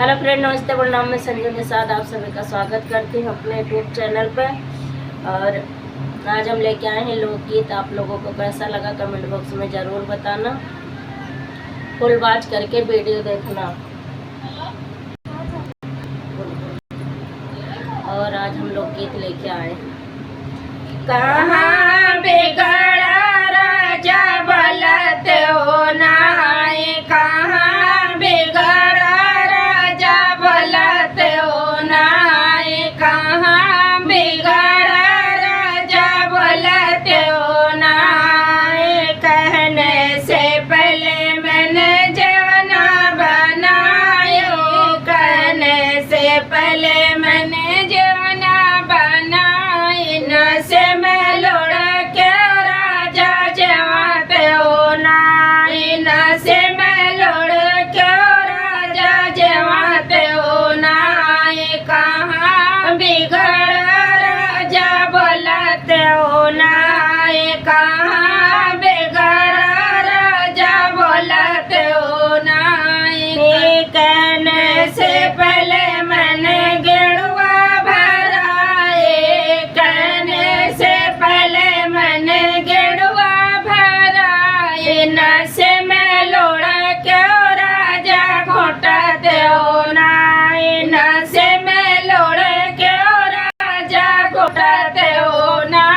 Hello friend, नमस्ते, प्रणाम। मैं संजू के साथ आप सभी का स्वागत करती हूँ अपने यूट्यूब चैनल पे। और आज हम लेके आए हैं लोकगीत। आप लोगों को कैसा लगा कमेंट बॉक्स में ज़रूर बताना। फुल वॉच करके वीडियो देखना। और आज हम लोकगीत लेके आए। कहाँ बिगड़ा राजा बलत होना है, कहाँ बिगड़ा राजा बलत होना है, कहाँ बिगड़ा राजा बलत होना है। कहने से पहले मैंने जवाना बनायो, कहने से पहले मैंने जवाना बनाए। न से मैं लोड़ के राजा जवात होना, न से मैं लोड़ के राजा जवात होना। कहाँ बिगड़ राजा बोलत होना, कहाँ बिगड़ राजा बोलत होना। कहने से पहले मैंने गेड़ुआ भराए, कहने से पहले मैंने गेड़ुआ भराए। न से मैं लोड़ के राजा घोटत होना, न से मैं लोड़ के राजा घोटत होना।